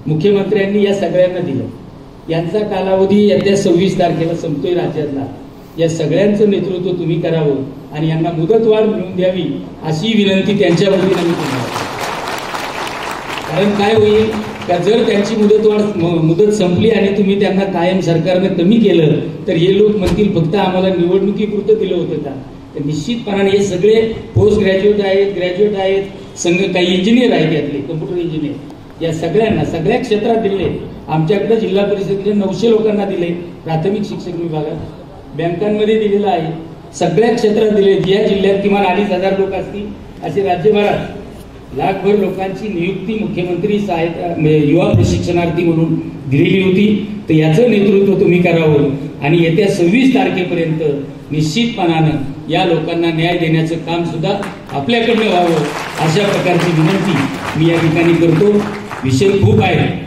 मुख्यमंत्र्यांनी या सगळ्यांना दिलं। यांचा कालावधी येत्या 26 तारखेला संपतोय राज्यातला। या सगळ्यांचं नेतृत्व तुम्ही करावं आणि यांना मुदतवाढ मिळवून द्यावी अशी विनंती त्यांच्या वतीने मी करतो। कारण काय होईल का जर त्यांची मुदत संपली आणि तुम्ही त्यांना कायम सरकारने कमी केलं तर हे लोक म्हणतील फक्त आम्हाला निवडणुकीपुरतं दिलं होतं का। तर निश्चितपणाने हे सगळे पोस्ट ग्रॅज्युएट आहेत, ग्रॅज्युएट आहेत, काही इंजिनियर आहेत, यातले कम्प्युटर इंजिनियर, या सगळ्यांना सगळ्या क्षेत्रात दिले। आमच्याकडे जिल्हा परिषदेच्या 900 लोकांना दिले, प्राथमिक शिक्षण विभागात बँकांमध्ये दिलेला आहे, सगळ्या क्षेत्रात दिले। ज्या जिल्ह्यात किमान 2,500 लोक असतील असे राज्यभरात लाखभर लोकांची नियुक्ती मुख्यमंत्री सहायता युवा प्रशिक्षणार्थी म्हणून दिलेली होती। तर याचं नेतृत्व तुम्ही करावं आणि येत्या 26 तारखेपर्यंत निश्चितपणानं या लोकांना न्याय देण्याचं काम सुद्धा आपल्याकडनं व्हावं अशा प्रकारची विनंती मी या ठिकाणी करतो। विषय खूप आहे।